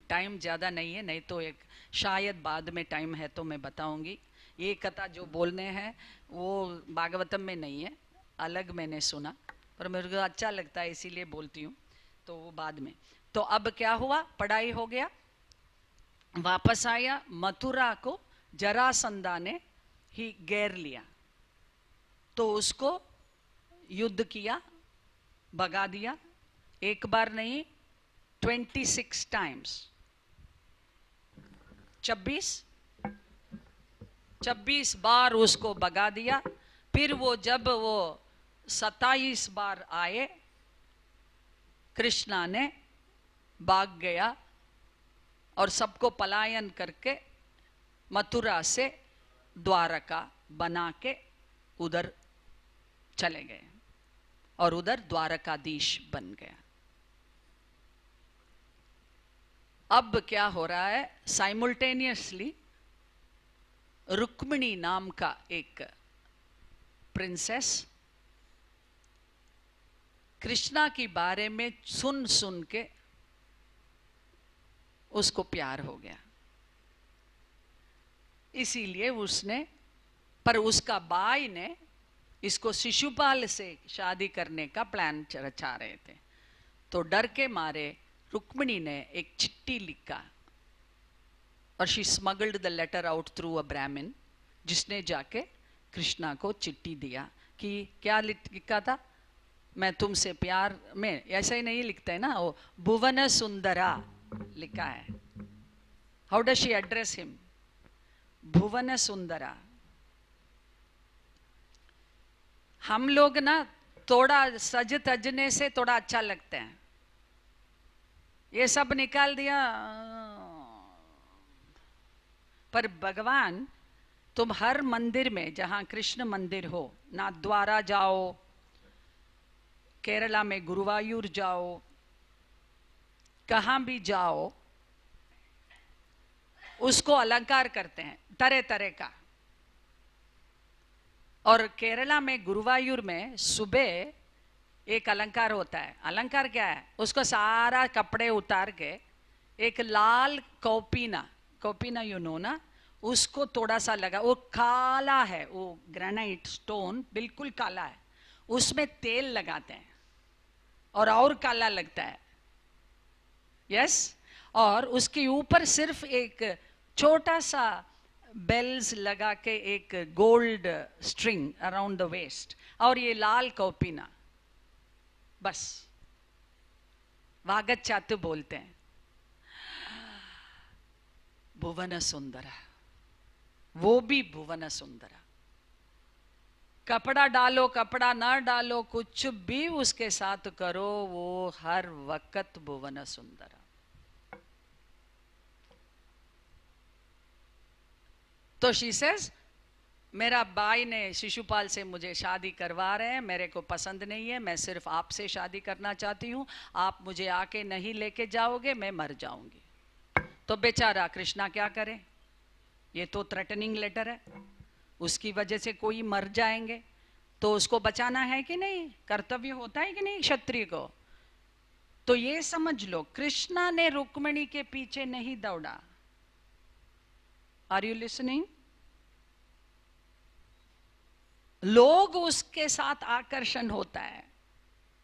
Time ज़्यादा नहीं है, नहीं तो एक शायद बाद में टाइम है तो मैं बताऊंगी। ये कथा जो बोलने हैं वो भागवतम में नहीं है, अलग मैंने सुना, पर मेरे को अच्छा लगता है इसीलिए बोलती हूँ, तो वो बाद में। तो अब क्या हुआ, पढ़ाई हो गया, वापस आया, मथुरा को जरासंधा ने ही घेर लिया, तो उसको युद्ध किया, भगा दिया, एक बार नहीं 26 टाइम्स, 26 बार उसको भगा दिया। फिर वो जब वो 27 बार आए, कृष्णा ने भाग गया और सबको पलायन करके मथुरा से द्वारका बना के उधर चले गए और उधर द्वारकाधीश बन गया। अब क्या हो रहा है, साइमल्टेनियसली रुक्मिणी नाम का एक प्रिंसेस कृष्णा के बारे में सुन सुन के उसको प्यार हो गया, इसीलिए उसने, पर उसका भाई ने इसको शिशुपाल से शादी करने का प्लान रचा रहे थे, तो डर के मारे रुक्मिणी ने एक चिट्ठी लिखा और she smuggled the letter out through a Brahmin, जिसने जाके कृष्णा को चिट्ठी दिया कि क्या लिखा था, मैं तुमसे प्यार में, ऐसा ही नहीं लिखता है ना वो, भुवन सुंदरा लिखा है। How does she address him, Bhuvan Sundara. हम लोग ना थोड़ा सज तजने से थोड़ा अच्छा लगता है, ये सब निकाल दिया, पर भगवान, तुम हर मंदिर में जहां कृष्ण मंदिर हो, नाथद्वारा जाओ, केरला में गुरुवायूर जाओ, कहां भी जाओ, उसको अलंकार करते हैं तरह तरह का। और केरला में गुरुवायूर में सुबह एक अलंकार होता है, अलंकार क्या है, उसको सारा कपड़े उतार के एक लाल कौपीना, कौपीना यू नो ना, उसको थोड़ा सा लगा, वो काला है, वो ग्रेनाइट स्टोन बिल्कुल काला है, उसमें तेल लगाते हैं और काला लगता है, यस। और उसके ऊपर सिर्फ एक छोटा सा बेल्स लगा के एक gold string around the waist, और ये लाल कौपीना, बस वागत चातु बोलते हैं, भुवन सुंदरा, वो भी भुवन सुंदरा। कपड़ा डालो कपड़ा ना डालो, कुछ भी उसके साथ करो, वो हर वक्त भुवन सुंदरा। तो शी सेज, मेरा भाई ने शिशुपाल से मुझे शादी करवा रहे हैं, मेरे को पसंद नहीं है, मैं सिर्फ आपसे शादी करना चाहती हूँ, आप मुझे आके नहीं लेके जाओगे मैं मर जाऊंगी। तो बेचारा कृष्णा क्या करे, ये तो थ्रेटनिंग लेटर है, उसकी वजह से कोई मर जाएंगे, तो उसको बचाना है कि नहीं, कर्तव्य होता है कि नहीं क्षत्रिय को। तो ये समझ लो, कृष्णा ने रुक्मिणी के पीछे नहीं दौड़ा। Are you listening? लोग उसके साथ आकर्षण होता है,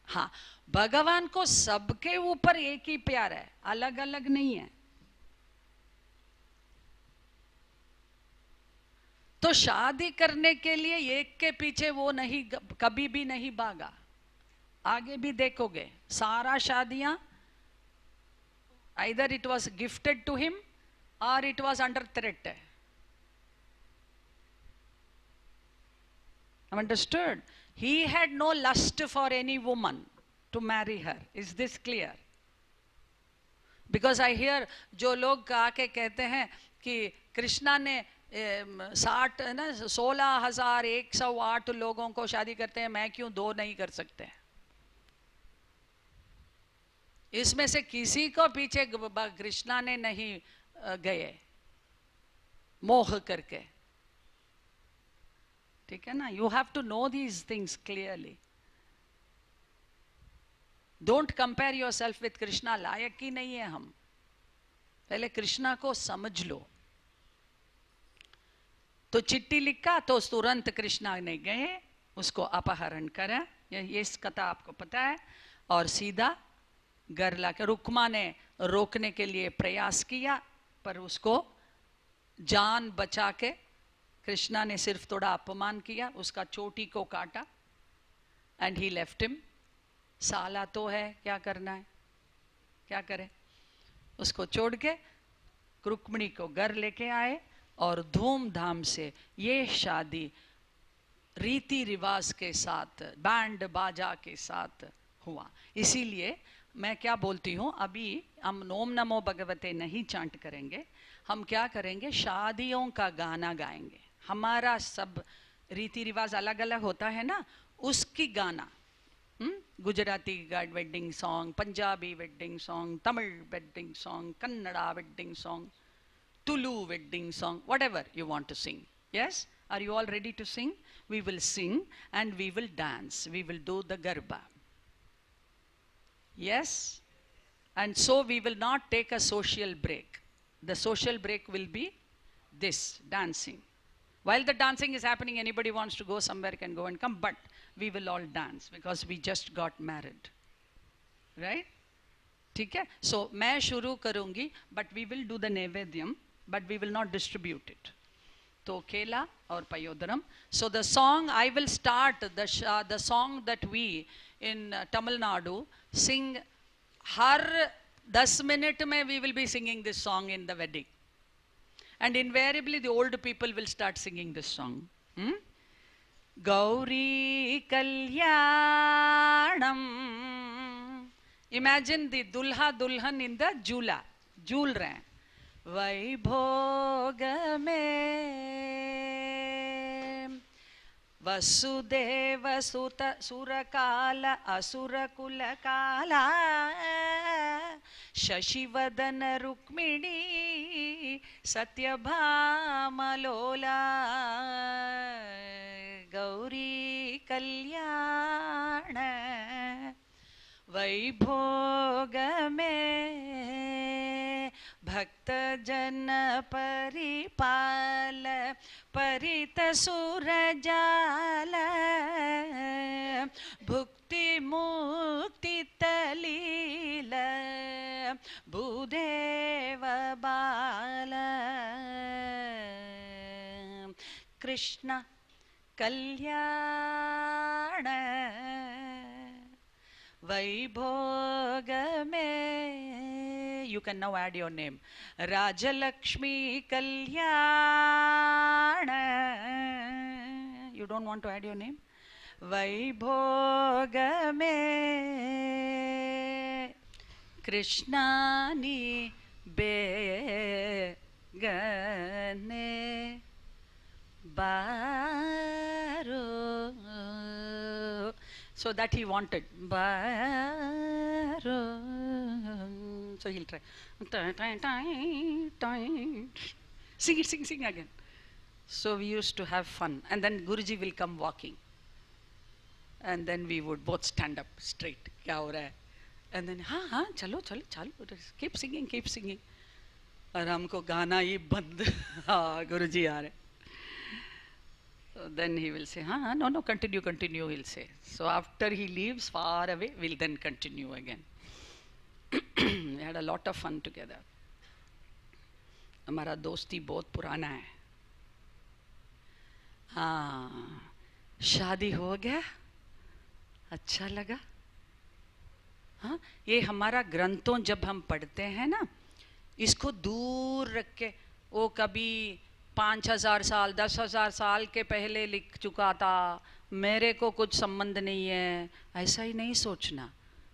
हाँ, भगवान को सबके ऊपर एक ही प्यार है, अलग अलग नहीं है। तो शादी करने के लिए एक के पीछे वो नहीं, कभी भी नहीं भागा। आगे भी देखोगे सारा शादियां, either it was gifted to him or it was under threat. Understood? He had no lust for any woman to marry her. Is this clear? Because I hear जो लोग आके कहते हैं कि कृष्णा ने 16,108 लोगों को शादी करते हैं, मैं क्यों 2 नहीं कर सकते? इसमें से किसी को पीछे कृष्णा ने नहीं गए मोह करके, ठीक है ना? You have to know these things clearly. Don't compare yourself with Krishna, लायक ही नहीं है हम। पहले कृष्णा को समझ लो। तो चिट्ठी लिखा तो तुरंत कृष्णा ने गए, उसको अपहरण करा, ये इस कथा आपको पता है, और सीधा घर लाकर रुक्मा ने रोकने के लिए प्रयास किया, पर उसको जान बचा के कृष्णा ने सिर्फ थोड़ा अपमान किया, उसका चोटी को काटा, एंड ही लेफ्ट हिम। साला तो है, क्या करना है, क्या करे, उसको छोड़ के रुक्मिणी को घर लेके आए और धूमधाम से ये शादी रीति रिवाज के साथ, बैंड बाजा के साथ हुआ। इसीलिए मैं क्या बोलती हूँ, अभी हम ओम नमो भगवते नहीं चांट करेंगे, हम क्या करेंगे, शादियों का गाना गाएंगे। हमारा सब रीति रिवाज अलग अलग होता है ना, उसकी गाना, Gujarati wedding song, Punjabi wedding song, Tamil wedding song, Kannada wedding song, Tulu wedding song, whatever you want to sing. Yes? Are you all ready to sing? We will sing and we will dance. We will do the garba. Yes? And so we will not take a social break. The social break will be this, dancing. While the dancing is happening, anybody wants to go somewhere can go and come, but we will all dance because we just got married. Right? ठीक है? So मैं शुरू करूँगी, but we will do the nevedyam, but we will not distribute it. तो केला और पयोदरम. So the song, I will start the song that we in Tamil Nadu sing. Her 10 minute में we will be singing this song in the wedding, and invariably the old people will start singing this song. Gauri Kalyanam. Imagine the dulha dulhan in the jula, jul rahe hain. वैभोग में वसुदेव सुत सुरकाल असुरकुल काला शशिवदन रुक्मिणी सत्यभामलोला गौरी कल्याण वैभोग में भक्त जन परिपाल परित सुरजाल भुक्ति मुक्ति तलील भूदेव बाल कृष्ण कल्याण वैभोग में. You can now add your name. Rajalakshmi Kalyana. You don't want to add your name? वैभोग में कृष्णा नि बेगने बारो. So that he wanted. So he'll try. Sing it, sing again. So we used to have fun. And then Guruji will come walking. And then we would both stand up straight. Kya ho raha hai? And then, हाँ, chalo. Keep singing. और हमको गाना ही बंद. हाँ, Guruji aa rahe. So then he will say, no, continue, he'll say. So after he leaves far away, we'll then continue again. We had a lot of fun together. हमारा दोस्ती बहुत पुराना है. हाँ, शादी हो गया, अच्छा लगा. हाँ, ये हमारा ग्रंथों जब हम पढ़ते हैं ना, इसको दूर रख के, वो कभी 5000 साल 10,000 साल के पहले लिख चुका था, मेरे को कुछ संबंध नहीं है, ऐसा ही नहीं सोचना.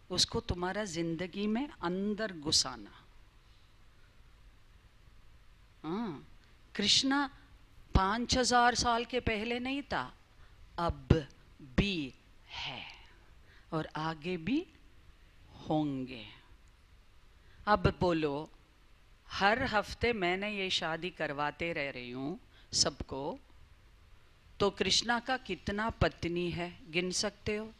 उसको तुम्हारा जिंदगी में अंदर घुसाना. हाँ, कृष्णा 5000 साल के पहले नहीं था, अब भी है और आगे भी होंगे. अब बोलो, हर हफ्ते मैंने ये शादी करवाते रह रही हूँ सबको, तो कृष्णा का कितना पत्नी है गिन सकते हो?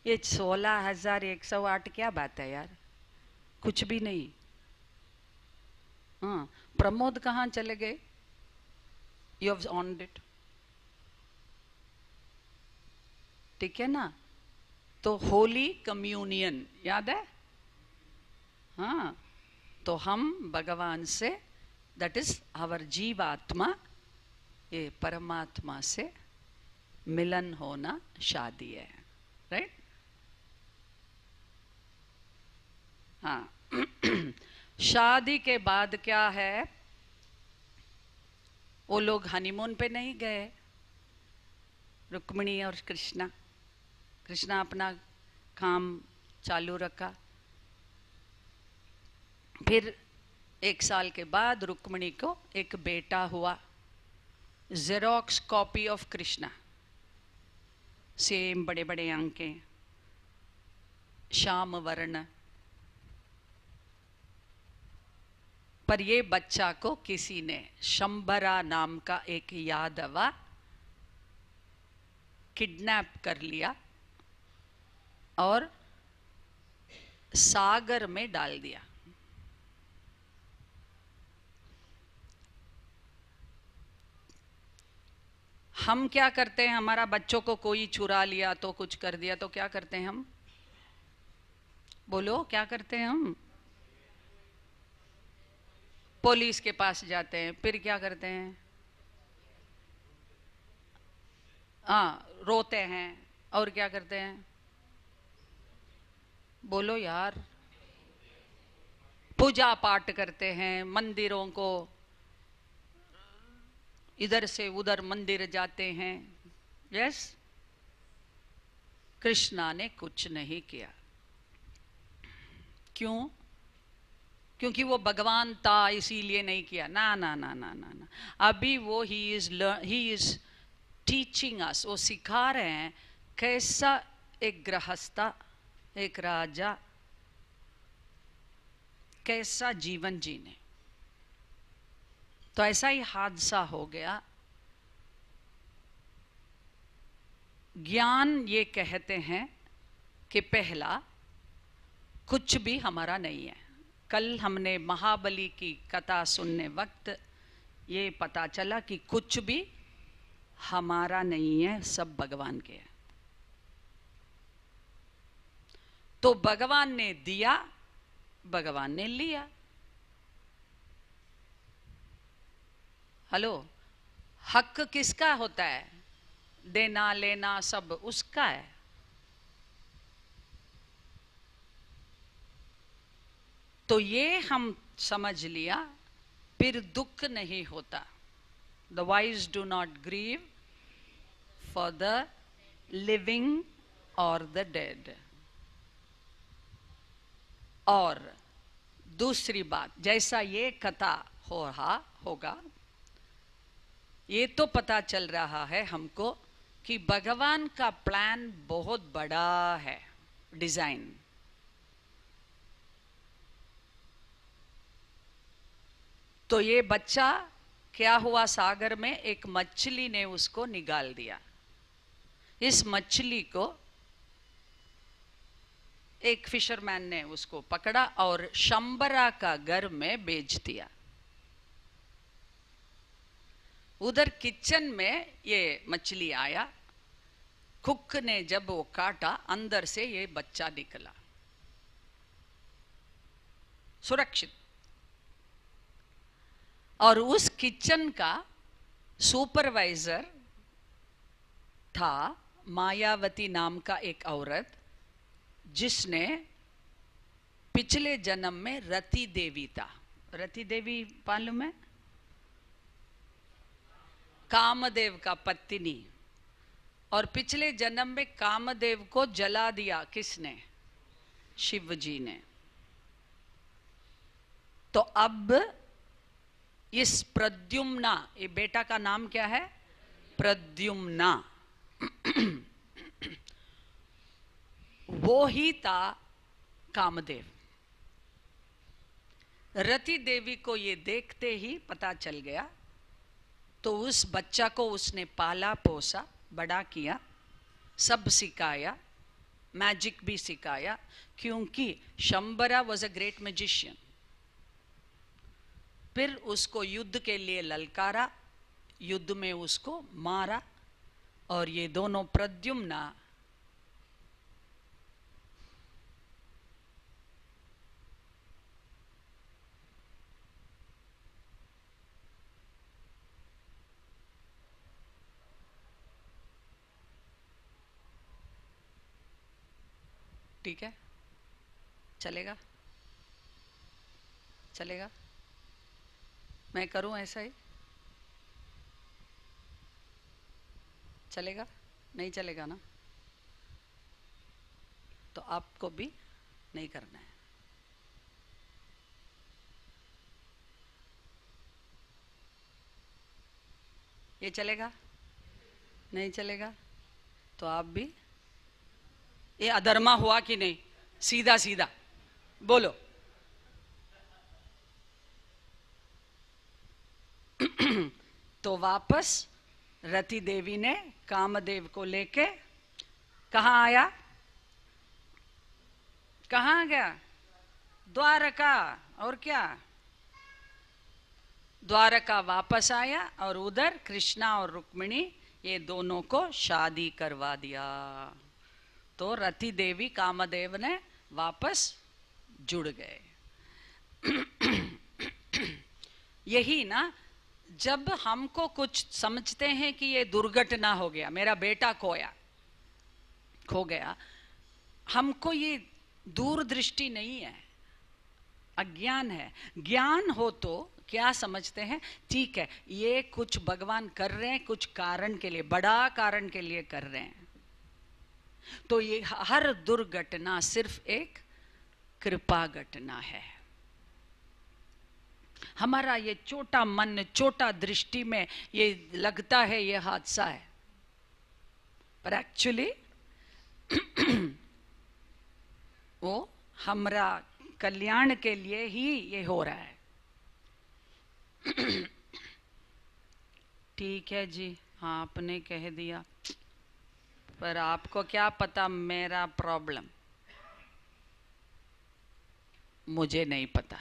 ये 16,108 क्या बात है यार, कुछ भी नहीं. हाँ, प्रमोद कहाँ चले गए? यू हैव ऑन इट, ठीक है ना? तो होली कम्युनियन याद है? हाँ, तो हम भगवान से, दैट इज आवर जीवात्मा, ये परमात्मा से मिलन होना शादी है, राइट? हाँ। शादी के बाद क्या है? वो लोग हनीमून पे नहीं गए, रुक्मिणी और कृष्णा। कृष्णा अपना काम चालू रखा। फिर 1 साल के बाद रुक्मिणी को एक बेटा हुआ, xerox copy of Krishna, same बड़े बड़े आंखें, श्याम वर्ण। पर ये बच्चा को किसी ने, शंबरा नाम का एक यादवा, किडनैप कर लिया और सागर में डाल दिया। हम क्या करते हैं? हमारा बच्चों को कोई चुरा लिया तो, कुछ कर दिया तो क्या करते हैं हम? बोलो, क्या करते हैं हम? पुलिस के पास जाते हैं। फिर क्या करते हैं? हाँ, रोते हैं। और क्या करते हैं? बोलो यार। पूजा पाठ करते हैं, मंदिरों को इधर से उधर मंदिर जाते हैं। यस, कृष्णा ने कुछ नहीं किया। क्यों? क्योंकि वो भगवान था इसीलिए नहीं किया? ना ना ना ना ना ना। अभी वो ही इज टीचिंग अस, वो सिखा रहे हैं कैसा एक गृहस्था, एक राजा कैसा जीवन जीने। तो ऐसा ही हादसा हो गया। ज्ञान ये कहते हैं कि पहला कुछ भी हमारा नहीं है। कल हमने महाबली की कथा सुनने वक्त ये पता चला कि कुछ भी हमारा नहीं है, सब भगवान के है। तो भगवान ने दिया, भगवान ने लिया। हेलो, हक किसका होता है? देना लेना सब उसका है। तो ये हम समझ लिया, फिर दुख नहीं होता। The wise do not grieve for the living और द डेड। और दूसरी बात, जैसा ये कथा हो रहा होगा, ये तो पता चल रहा है हमको कि भगवान का प्लान बहुत बड़ा है, डिजाइन। तो ये बच्चा क्या हुआ? सागर में एक मछली ने उसको निकाल दिया। इस मछली को एक फिशरमैन ने उसको पकड़ा और शंबरा का घर में बेच दिया। उधर किचन में ये मछली आया, कुक ने जब वो काटा, अंदर से ये बच्चा निकला सुरक्षित। और उस किचन का सुपरवाइजर था मायावती नाम का एक औरत, जिसने पिछले जन्म में रति देवी था। रति देवी मालूम है? कामदेव का पत्नी। और पिछले जन्म में कामदेव को जला दिया किसने? शिव जी ने। तो अब इस प्रद्युम्ना, ये बेटा का नाम क्या है? प्रद्युम्ना। वो ही था कामदेव। रति देवी को ये देखते ही पता चल गया, तो उस बच्चा को उसने पाला पोसा, बड़ा किया, सब सिखाया, मैजिक भी सिखाया, क्योंकि शंबरा वॉज अ ग्रेट मैजिशियन। फिर उसको युद्ध के लिए ललकारा, युद्ध में उसको मारा, और ये दोनों प्रद्युम्ना ठीक है, चलेगा, चलेगा, मैं करूं ऐसा ही, चलेगा, नहीं चलेगा ना, तो आपको भी नहीं करना है। ये चलेगा, नहीं चलेगा, तो आप भी, ये अधर्मा हुआ कि नहीं, सीधा सीधा बोलो। तो वापस रति देवी ने कामदेव को लेके कहाँ आया, कहाँ गया, द्वारका, और क्या, द्वारका वापस आया, और उधर कृष्णा और रुक्मिणी ये दोनों को शादी करवा दिया। तो रति देवी कामदेव ने वापस जुड़ गए। यही ना, जब हमको कुछ समझते हैं कि ये दुर्घटना हो गया, मेरा बेटा खो गया, हमको ये दूरदृष्टि नहीं है, अज्ञान है। ज्ञान हो तो क्या समझते हैं, ठीक है ये कुछ भगवान कर रहे हैं, कुछ कारण के लिए, बड़ा कारण के लिए कर रहे हैं, तो ये हर दुर्घटना सिर्फ एक कृपा घटना है। हमारा ये छोटा मन, छोटा दृष्टि में ये लगता है ये हादसा है, पर एक्चुअली वो हमारा कल्याण के लिए ही ये हो रहा है। ठीक है जी, हाँ आपने कह दिया, पर आपको क्या पता मेरा प्रॉब्लम, मुझे नहीं पता।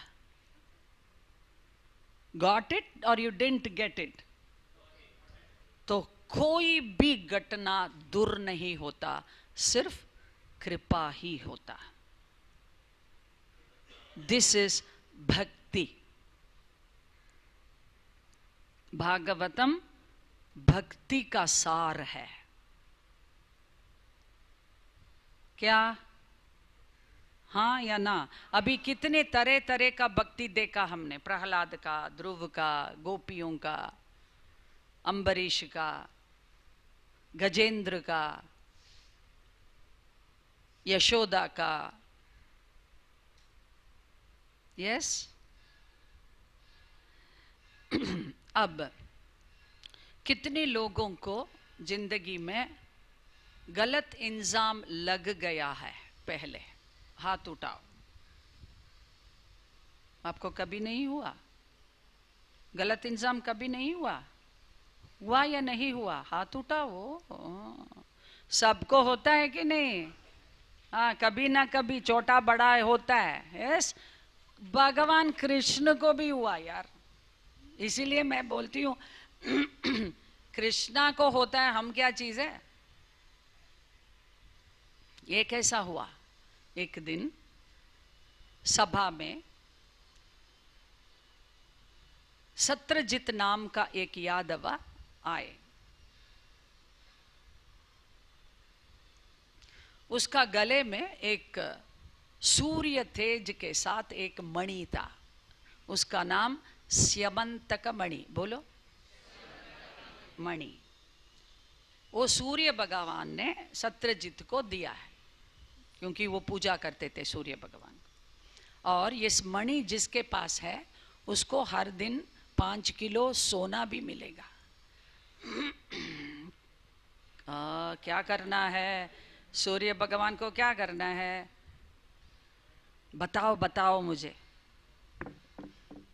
गॉट इट और यू डिडंट गेट इट। तो कोई भी घटना दूर नहीं होता, सिर्फ कृपा ही होता। दिस इज भक्ति। भागवतम भक्ति का सार है। क्या हाँ या ना? अभी कितने तरह तरह का भक्ति देखा हमने, प्रहलाद का, ध्रुव का, गोपियों का, अम्बरीश का, गजेंद्र का, यशोदा का। यस अब कितने लोगों को जिंदगी में गलत इल्जाम लग गया है? पहले हाथ उठाओ। आपको कभी नहीं हुआ? गलत इल्जाम कभी नहीं हुआ? हुआ या नहीं हुआ? हाथ उठाओ। सबको होता है कि नहीं? हाँ, कभी ना कभी छोटा बड़ा होता है। यस, भगवान कृष्ण को भी हुआ यार। इसीलिए मैं बोलती हूँ कृष्णा को होता है, हम क्या चीज है? ये कैसा हुआ? एक दिन सभा में सत्रजित नाम का एक यादव आए। उसका गले में एक सूर्य तेज के साथ एक मणि था, उसका नाम स्यमंतक मणि। बोलो, मणि। वो सूर्य भगवान ने सत्रजित को दिया है, क्योंकि वो पूजा करते थे सूर्य भगवान। और इस मणि जिसके पास है उसको हर दिन 5 किलो सोना भी मिलेगा। क्या करना है सूर्य भगवान को? क्या करना है बताओ, बताओ मुझे।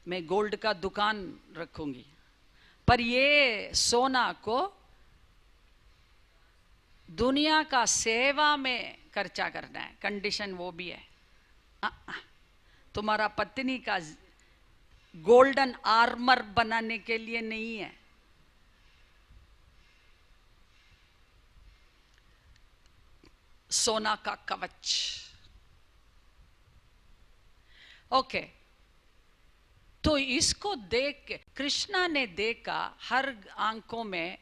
मैं गोल्ड का दुकान रखूंगी, पर ये सोना को दुनिया का सेवा में खर्चा करना है। कंडीशन वो भी है, तुम्हारा पत्नी का गोल्डन आर्मर बनाने के लिए नहीं है। सोना का कवच। ओके, तो इसको देख के कृष्णा ने देखा हर आंखों में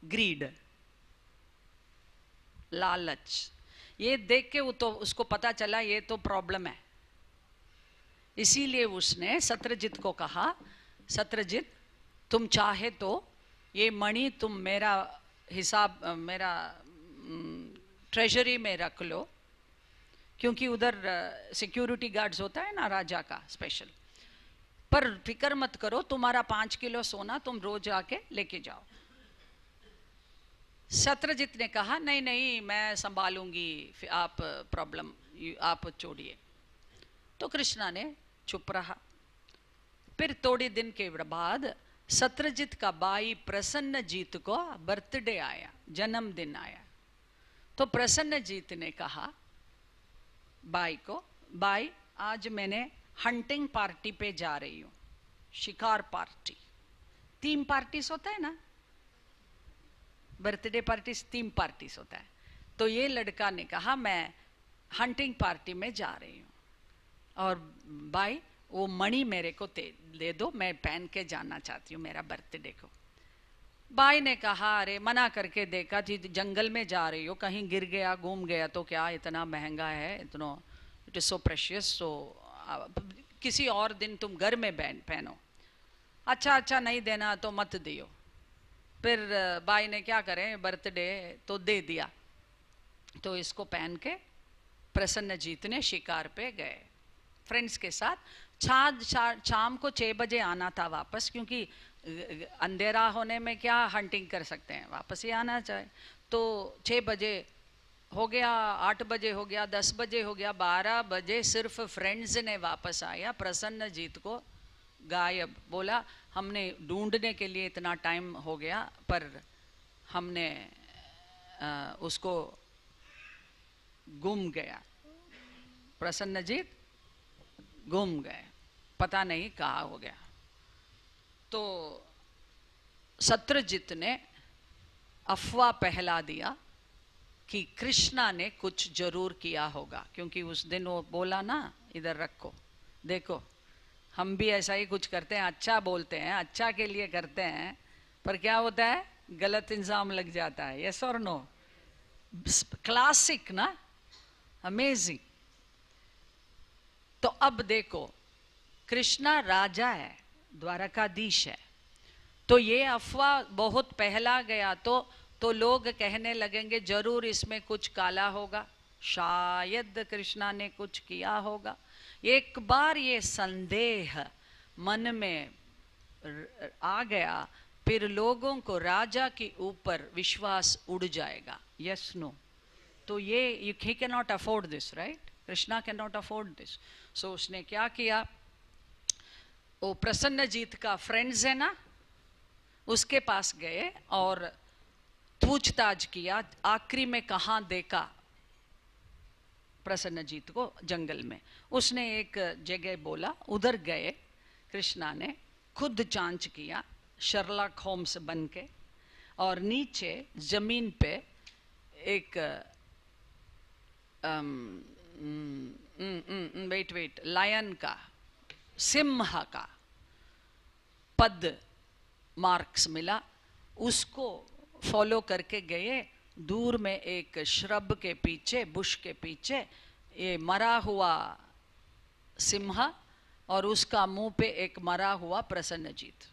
ग्रीड, लालच। ये देख के वो तो उसको पता चला ये तो प्रॉब्लम है। इसीलिए उसने सत्रजित को कहा, सत्रजित तुम चाहे तो ये मणि तुम मेरा हिसाब, मेरा ट्रेजरी में रख लो, क्योंकि उधर सिक्योरिटी गार्ड्स होता है ना राजा का स्पेशल, पर फिक्र मत करो, तुम्हारा 5 किलो सोना तुम रोज आके लेके जाओ। सत्रजित ने कहा नहीं नहीं मैं संभालूंगी, आप प्रॉब्लम आप छोड़िए। तो कृष्णा ने चुप रहा। फिर थोड़े दिन के बाद सत्रजित का भाई प्रसन्नजीत को बर्थडे आया, जन्मदिन आया। तो प्रसन्नजीत ने कहा भाई को, भाई आज मैंने हंटिंग पार्टी पे जा रही हूँ, शिकार पार्टी। 3 पार्टीज होता है ना, बर्थडे पार्टीज 3 पार्टीज होता है। तो ये लड़का ने कहा मैं हंटिंग पार्टी में जा रही हूँ, और भाई वो मणि मेरे को दे दो, मैं पहन के जाना चाहती हूँ मेरा बर्थडे को। भाई ने कहा अरे मना करके देखा थी, जंगल में जा रही हो, कहीं गिर गया घूम गया तो क्या, इतना महंगा है, इतना इट इज सो प्रेशियस, सो किसी और दिन तुम घर में पहनो। अच्छा अच्छा नहीं देना तो मत दियो। फिर भाई ने क्या करें, बर्थडे तो दे दिया। तो इसको पहन के प्रसन्नजीत ने शिकार पे गए फ्रेंड्स के साथ। शाम को 6 बजे आना था वापस, क्योंकि अंधेरा होने में क्या हंटिंग कर सकते हैं, वापस ही आना चाहे। तो 6 बजे हो गया, 8 बजे हो गया, 10 बजे हो गया, 12 बजे सिर्फ फ्रेंड्स ने वापस आया। प्रसन्नजीत को गायब, बोला हमने ढूंढने के लिए इतना टाइम हो गया पर हमने उसको गुम गया, प्रसन्नजीत गुम गए, पता नहीं कहाँ हो गया। तो सत्रजित ने अफवाह फैला दिया कि कृष्णा ने कुछ जरूर किया होगा, क्योंकि उस दिन वो बोला ना इधर रखो, देखो हम भी ऐसा ही कुछ करते हैं, अच्छा बोलते हैं, अच्छा के लिए करते हैं, पर क्या होता है गलत इल्जाम लग जाता है। यस और नो? क्लासिक ना, अमेजिंग। तो अब देखो कृष्णा राजा है, द्वारकाधीश है, तो ये अफवाह बहुत पहला गया तो लोग कहने लगेंगे जरूर इसमें कुछ काला होगा, शायद कृष्णा ने कुछ किया होगा। एक बार ये संदेह मन में आ गया, फिर लोगों को राजा के ऊपर विश्वास उड़ जाएगा। Yes no? तो ये ही can not afford this, right? Krishna can not afford this. So उसने क्या किया, वो प्रसन्नजीत का फ्रेंड्स है ना, उसके पास गए और पूछताछ किया, आखिरी में कहाँ देखा प्रसन्नजीत को, जंगल में। उसने एक जगह बोला, उधर गए। कृष्णा ने खुद जांच किया शर्लॉक होम्स बन के, और नीचे जमीन पे एक वेट लायन का, सिंह का पद मार्क्स मिला। उसको फॉलो करके गए, दूर में एक श्रब के पीछे, बुश के पीछे ये मरा हुआ सिंह और उसका मुंह पे एक मरा हुआ प्रसन्नजीत,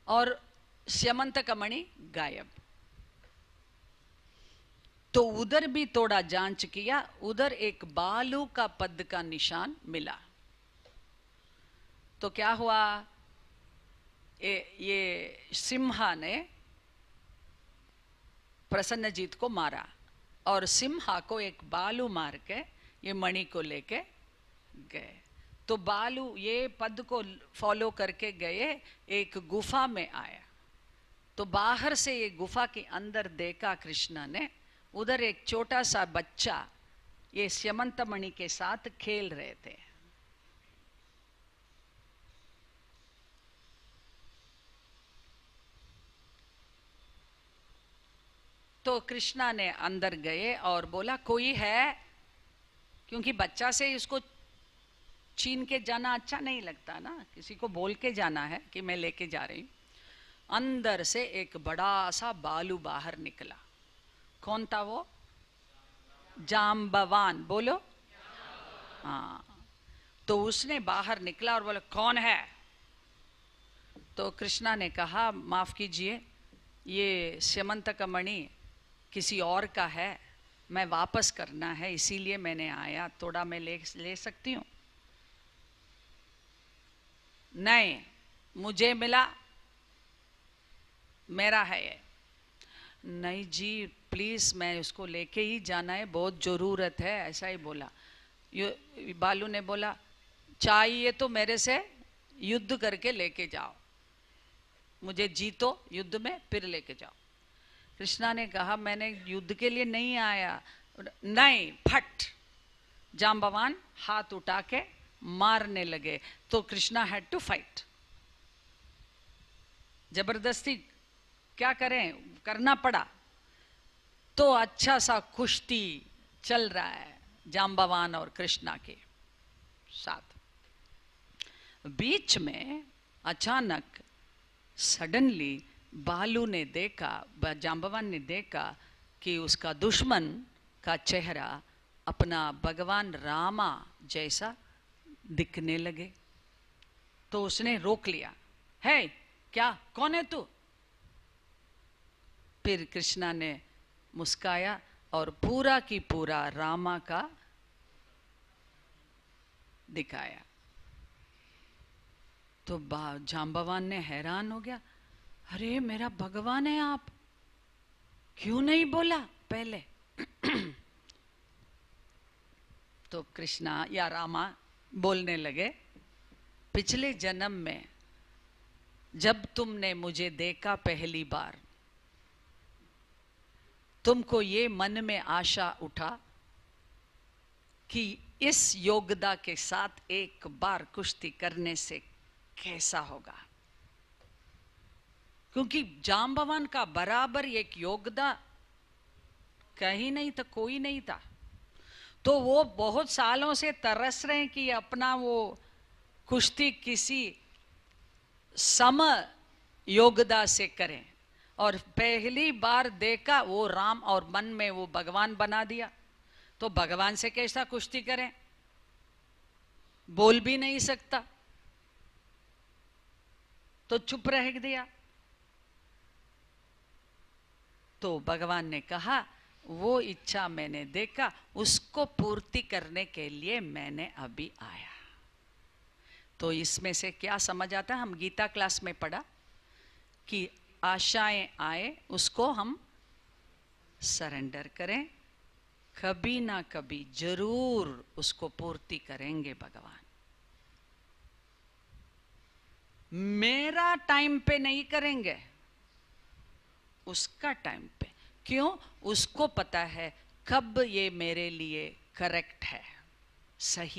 और स्यमंतकमणि गायब। तो उधर भी थोड़ा जांच किया, उधर एक बालू का पद का निशान मिला। तो क्या हुआ, ये सिंहा ने प्रसन्नजीत को मारा, और सिंहा को एक बालू मार के ये मणि को लेके गए। तो बालू ये पद को फॉलो करके गए, एक गुफा में आया। तो बाहर से ये गुफा के अंदर देखा कृष्णा ने, उधर एक छोटा सा बच्चा ये स्यमंतमणि के साथ खेल रहे थे। तो कृष्णा ने अंदर गए और बोला कोई है, क्योंकि बच्चा से इसको छीन के जाना अच्छा नहीं लगता ना, किसी को बोल के जाना है कि मैं लेके जा रही हूँ। अंदर से एक बड़ा सा बालू बाहर निकला। कौन था वो? जाम्बवान। बोलो। हाँ। तो उसने बाहर निकला और बोला कौन है? तो कृष्णा ने कहा माफ कीजिए, ये स्यमंतक मणि किसी और का है, मैं वापस करना है इसीलिए मैंने आया, थोड़ा मैं ले सकती हूँ? नहीं, मुझे मिला, मेरा है ये। नहीं जी प्लीज, मैं उसको लेके ही जाना है, बहुत जरूरत है, ऐसा ही बोला। बालू ने बोला चाहिए तो मेरे से युद्ध करके लेके जाओ, मुझे जीतो युद्ध में फिर लेके जाओ। कृष्णा ने कहा मैंने युद्ध के लिए नहीं आया। नहीं, फट, जाम्बवान हाथ उठा के मारने लगे। तो कृष्णा हैड टू फाइट, जबरदस्ती क्या करें, करना पड़ा। तो अच्छा सा कुश्ती चल रहा है जाम्बवान और कृष्णा के साथ। बीच में अचानक सडनली बालू ने देखा, जाम्बवान ने देखा कि उसका दुश्मन का चेहरा अपना भगवान रामा जैसा दिखने लगे। तो उसने रोक लिया, है क्या, कौन है तू? फिर कृष्णा ने मुस्काया और पूरा की पूरा रामा का दिखाया। तो जाम्बवान ने हैरान हो गया, अरे मेरा भगवान है आप, क्यों नहीं बोला पहले? तो कृष्णा या रामा बोलने लगे, पिछले जन्म में जब तुमने मुझे देखा पहली बार, तुमको ये मन में आशा उठा कि इस योगदा के साथ एक बार कुश्ती करने से कैसा होगा, क्योंकि जाम्बवान का बराबर एक योगदा कहीं नहीं था, कोई नहीं था। तो वो बहुत सालों से तरस रहे कि अपना वो कुश्ती किसी सम योगदा से करें, और पहली बार देखा वो राम और मन में वो भगवान बना दिया। तो भगवान से कैसा कुश्ती करें, बोल भी नहीं सकता, तो चुप रह दिया। तो भगवान ने कहा वो इच्छा मैंने देखा, उसको पूर्ति करने के लिए मैंने अभी आया। तो इसमें से क्या समझ आता है, हम गीता क्लास में पढ़ा कि आशाएं आए उसको हम सरेंडर करें, कभी ना कभी जरूर उसको पूर्ति करेंगे भगवान। मेरा टाइम पे नहीं करेंगे, उसका टाइम पे। क्यों? उसको पता है कब ये मेरे लिए करेक्ट है, सही